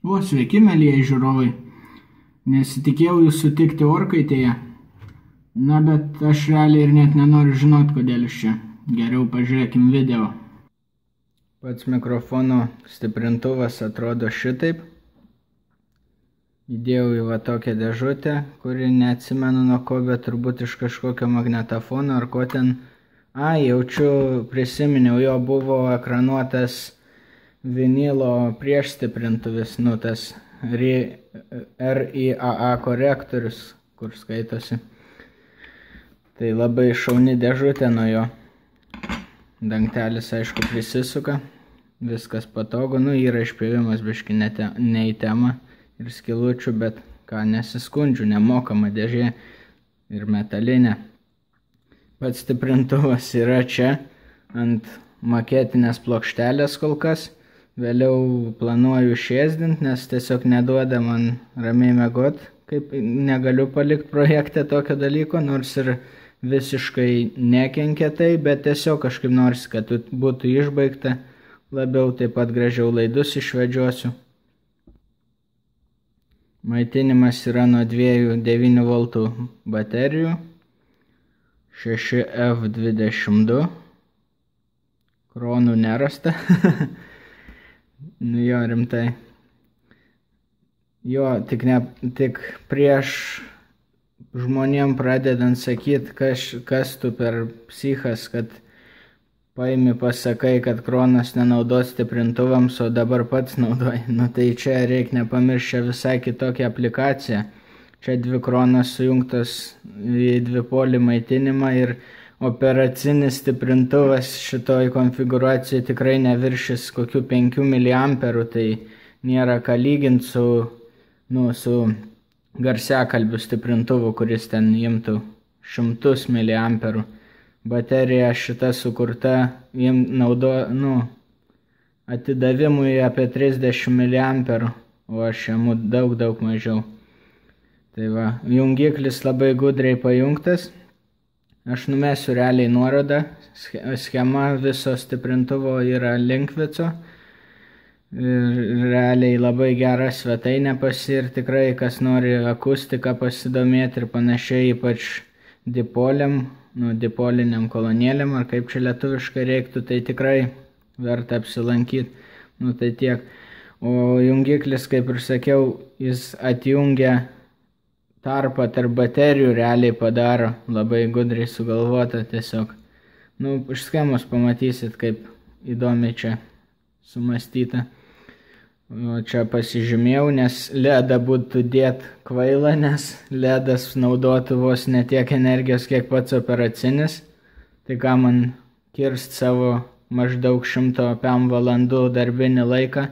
O, sveiki, mielieji žiūrovai. Nesitikėjau jūs sutikti orkaitėje. Na, bet aš realiai ir net nenoriu žinot, kodėl iš čia. Geriau pažiūrėkim video. Pats mikrofono stiprintuvas atrodo šitaip. Įdėjau į va tokią dėžutę, kuri neatsimenu nuo ko, bet turbūt iš kažkokio magnetofono ar ko ten. Jaučiu, prisiminiau, jo buvo ekranuotas vinilo priešstiprintuvis, tas RIAA korektorius, kur skaitosi. Tai labai šauni dėžutė nuo jo. Dangtelis, aišku, prisisuka, viskas patogu, yra išpjovimas biški ne į temą ir skilučių, bet ką, nesiskundžiu, nemokama dėžė ir metalinė. Pats stiprintuvas yra čia ant maketinės plokštelės kol kas. Vėliau planuoju išėsdinti, nes tiesiog neduoda man ramiai miegot, kaip negaliu palikti projekte tokio dalyko, nors ir visiškai nekenkia tai, bet tiesiog kažkaip nors, kad būtų išbaigta labiau, taip pat gražiau laidus išvedžiosiu. Maitinimas yra nuo 2,9 V baterijų, 6F22, kronų nerasta. Jo, rimtai. Jo, tik prieš žmonėm pradedant sakyti, kas tu per psichas, kad paimi pasakai, kad kronas nenaudos stiprintuvams, o dabar pats naudoji. Tai čia reikia nepamiršti visai kitokią aplikaciją. Čia 2 kronas sujungtos į dvipolį maitinimą ir operacinis stiprintuvas šitoj konfiguracijai tikrai neviršys kokių 5 mA, tai nėra ką lyginti su garsiakalbių stiprintuvu, kuris ten imtų 100 mA. Baterija šita sukurta atidavimui apie 30 mA, o aš imu daug mažiau. Tai va, jungiklis labai gudriai pajungtas. Aš numesiu realiai nuorodą. Schema viso stiprintuvo yra Linkvico. Realiai labai gera svetainė ir tikrai, kas nori akustiką pasidomėti ir panašiai, ypač dipoliam, dipoliniam kolonėliam, ar kaip čia lietuviškai reiktų, tai tikrai verta apsilankyti. Tai tiek. O jungiklis, kaip ir sakiau, jis atjungia tarpą tarp baterijų, realiai padaro, labai gudriai sugalvota tiesiog. Iš schemos pamatysit, kaip įdomiai čia sumąstyta. O čia pasižymėjau, nes ledą būtų dėt kvaila, nes ledas naudotų vos ne tiek energijos, kiek pats operacinis. Tai ką man kirst savo maždaug 100 valandų darbinį laiką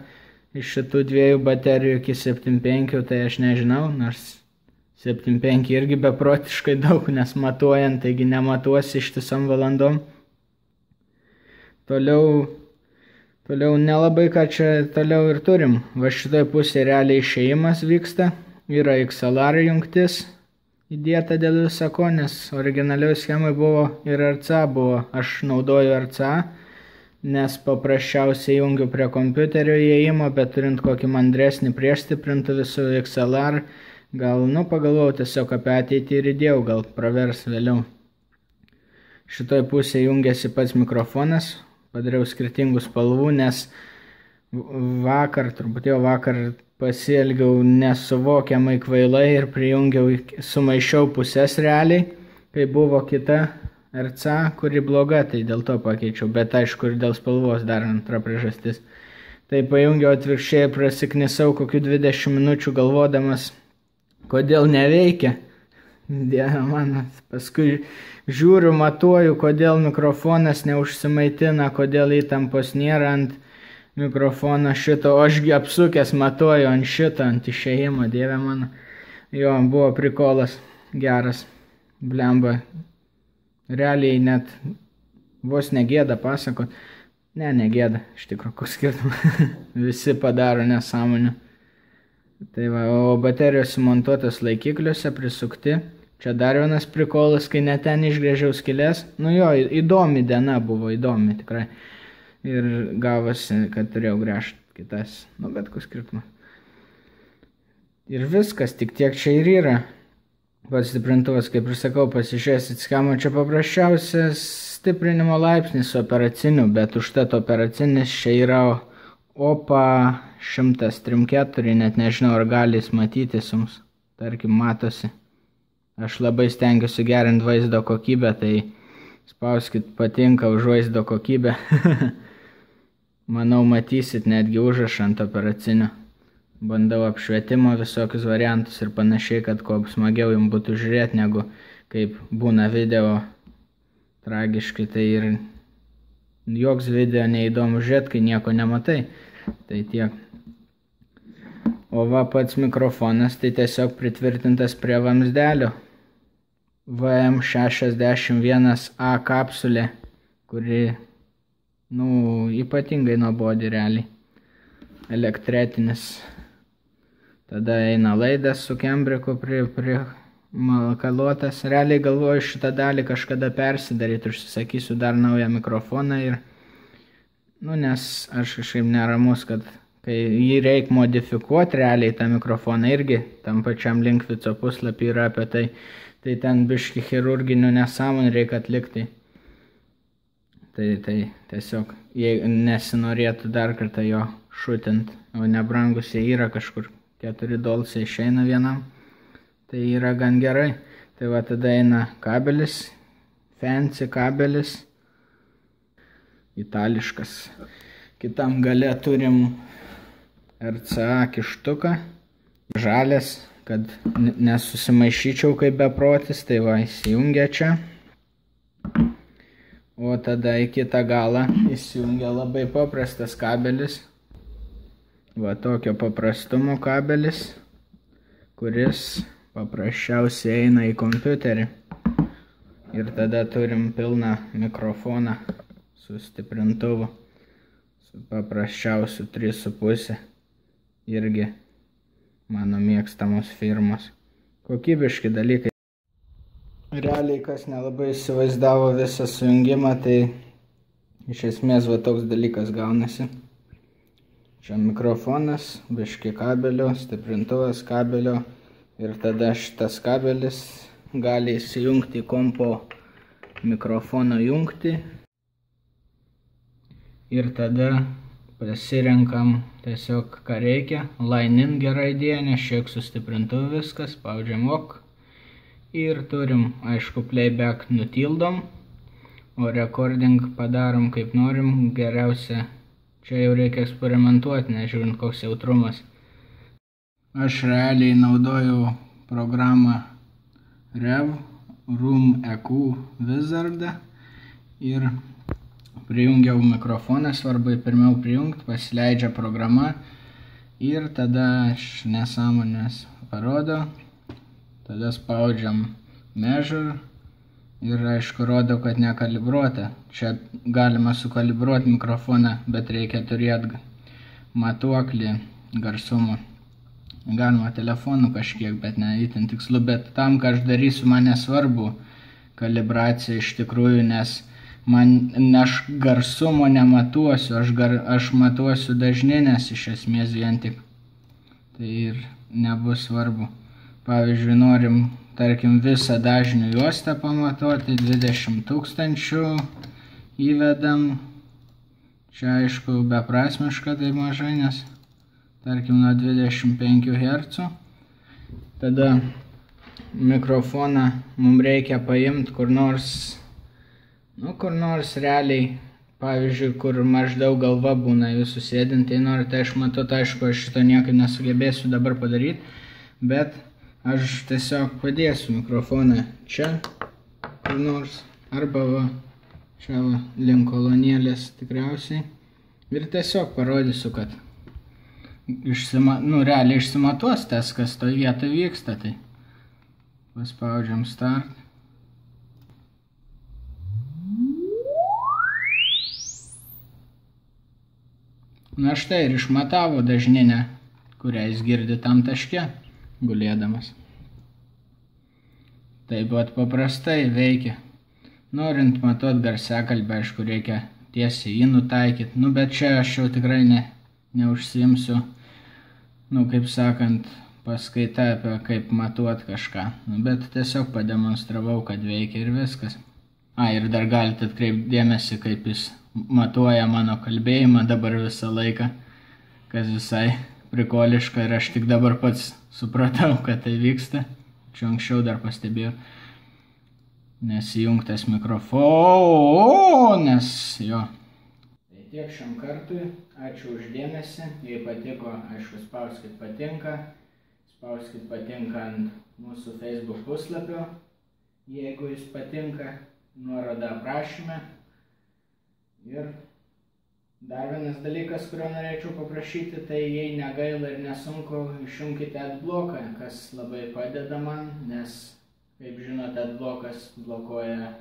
iš šitų 2 baterijų iki 7,5, tai aš nežinau, nors 7,5 irgi beprotiškai daug, nes matuojant, taigi nematuosi ištisom valandom. Toliau nelabai ką čia toliau ir turim. Va šitoj pusėje realiai išėjimas vyksta. Yra XLR jungtis įdėta dėl visako, nes originalioj schemai buvo ir RCA buvo. Aš naudoju RCA, nes paprasčiausiai jungiu prie kompiuterio įėjimo, bet turint kokį mandresnį priešstiprintuvį su XLR, gal, pagalvojau tiesiog apie ateitį ir įdėjau, gal pravers vėliau. Šitoj pusėje jungiasi pats mikrofonas, padariau skirtingų spalvų, nes vakar pasielgiau nesuvokiamai kvailai ir sumaišiau pusės realiai, kai buvo kita RCA, kuri bloga, tai dėl to pakeičiau, bet aišku ir dėl spalvos dar antra priežastis. Tai pajungiau atvirkščiai ir prasiknisau kokių 20 minučių galvodamas, kodėl neveikia. Dieve mano, paskui žiūriu, matuoju, kodėl mikrofonas neužsimaitina, kodėl įtampos nėra ant mikrofono šito, o ašgi apsukęs matuoju ant šito, ant išėjimo, dieve mano. Jo, buvo prikolas geras, blemba. Realiai net vos negėda pasakot. Negėda, iš tikrųjų, koks skirtumas. Visi padaro nesąmonių. Tai va, o baterijos sumontuotas laikikliuose prisukti. Čia dar vienas prikolas, kai net ten išgrėžiau skylės. Įdomi diena buvo, įdomi tikrai. Ir gavosi, kad turėjau gręžti kitas. Bet koks skirtumas. Ir viskas, tik tiek čia ir yra. Pats stiprintuvas, kaip ir sakau, pasižiūrėsit schemą, čia paprasčiausias stiprinimo laipsnis su operaciniu, bet užtat operacinis čia yra OPA 103.4, net nežinau, ar gali jis matytis jums, tarkim, matosi. Aš labai stengiuosi gerinti vaizdo kokybę, tai spauskit patinka už vaizdo kokybę. Manau, matysit netgi užrašą ant operacinio. Bandau apšvietimo visokius variantus ir panašiai, kad kuo smagiau jums būtų žiūrėti, negu kaip būna video tragiškai, tai ir joks video neįdomu žiūrėti, kai nieko nematai. Tai tiek. O va pats mikrofonas, tai tiesiog pritvirtintas prie vamzdelio. VM61A kapsulė, kuri, ypatingai nuobodi realiai. Elektretinis. Tada eina laidas su kembriku primakaluotas. Realiai galvoju šitą dalį kažkada persidaryti, užsisakysiu dar naują mikrofoną ir, nes aš kažkaip neramus, kad kai jį reikia modifikuoti realiai tą mikrofoną, irgi tam pačiam Linkvico puslapį yra apie tai, tai ten biški chirurginių nesąmonių reikia atlikti. Tai tiesiog, jei nesinorėtų dar kartą jo šutint, o nebrangusiai yra kažkur. 4 dolsai išeina vienam, tai yra gan gerai. Tai va tada eina kabelis, fancy kabelis, itališkas. Kitam gale turim RCA kištuką, žalias, kad nesusimaišyčiau kaip beprotis, tai va įsijungia čia. O tada į kitą galą įsijungia labai paprastas kabelis. Va tokio paprastumo kabelis, kuris paprasčiausiai eina į kompiuterį. Ir tada turim pilną mikrofoną su stiprintuvu, su paprasčiausiu 3,5. Irgi mano mėgstamos firmos. Kokybiški dalykai. Realiai, kas nelabai įsivaizdavo visą sujungimą, tai iš esmės va toks dalykas gaunasi. Čia mikrofonas, biški kabelio, stiprintuvas kabelio ir tada šitas kabelis gali įsijungti į kompo mikrofono jungtį. Ir tada pasirenkam tiesiog ką reikia. Line in gera idėja, nes šiek su stiprintuvu viskas, spaudžiam OK. Ir turim, aišku, playback nutildom, o recording padarom kaip norim, geriausia. Čia jau reikia eksperimentuoti, nežiūrint koks jautrumas. Aš realiai naudoju programą Rev Room EQ Wizardą ir prijungiau mikrofoną, svarbu pirmiau prijungti, pasileidžia programa ir tada aš nesąmonės parodo, tada spaudžiam Measure. Ir aišku, rodo, kad nekalibruota. Čia galima sukalibruoti mikrofoną, bet reikia turėti matuoklį garsumo. Galima telefonu kažkiek, bet ne itin tikslu. Bet tam, ką aš darysiu, man nesvarbu kalibracija iš tikrųjų, nes aš garsumo nematuosiu. Aš matuosiu dažninės iš esmės vien tik. Tai ir nebus svarbu. Pavyzdžiui, norim tarkim visą dažnių juostą pamatuoti, 20 000 įvedam. Čia aišku beprasmiška tai mažai, nes tarkim nuo 25 Hz. Tada mikrofoną mums reikia paimti kur nors realiai, pavyzdžiui, kur maždaug galva būna jūsų sėdint, tai norite išmatuoti, aišku, aš šito niekaip nesugebėsiu dabar padaryti, bet aš tiesiog padėsiu mikrofoną čia, kur nors, arba va, čia va, link kolonėlės tikriausiai. Ir tiesiog parodysiu, kad realiai išsimatuos tas, kas toj vietoj vyksta. Tai paspaudžiam Start. Na štai ir išmatavo dažninę, kurią jis girdi tam taške gulėdamas. Taip pat paprastai veikia. Norint matuot garsiakalbę, aišku, reikia tiesiai jį nutaikyti. Bet čia aš jau tikrai neužsiimsiu, kaip sakant, paskaita apie kaip matuot kažką. Bet tiesiog pademonstravau, kad veikia ir viskas. Ir dar galite atkreipti dėmesį, kaip jis matuoja mano kalbėjimą dabar visą laiką, kas visai prikoliška ir aš tik dabar pats supratau, kad tai vyksta. Čia anksčiau dar pastebėjau. Nesijungtas mikrofonas, jo. Tai tiek šiam kartui. Ačiū už dėmesį. Jei patiko, aišku, spauskit patinka. Spauskit patinka ant mūsų Facebook puslapio, jeigu jis patinka. Nuoroda aprašyme. Ir dar vienas dalykas, kurio norėčiau paprašyti, tai jei negaila ir nesunku, išjungkite adbloką, kas labai padeda man, nes, kaip žinote, adblokas blokuoja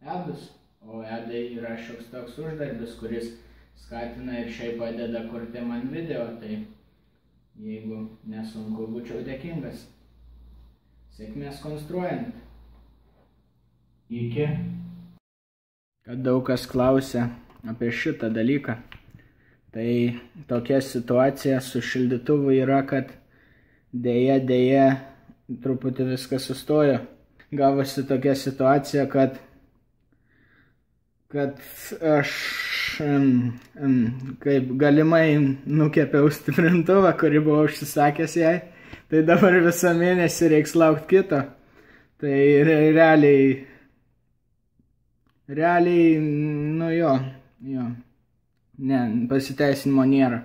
adus, o adai yra šioks toks uždarbis, kuris skatina ir šiaip padeda kurti man video, tai jeigu nesunku, būčiau dėkingas. Sėkmės konstruojant. Iki. Kad daug kas klausia apie šitą dalyką. Tai tokia situacija su šildytuvu yra, kad dėja truputį viskas sustojo. Gavosi tokia situacija, kad aš kaip galimai nukepiau stiprintuvą, kurį buvau užsisakęs jai. Tai dabar visą mėnesį reiks laukti kito. Tai realiai, nu jo, ne, pasiteisinimo nėra.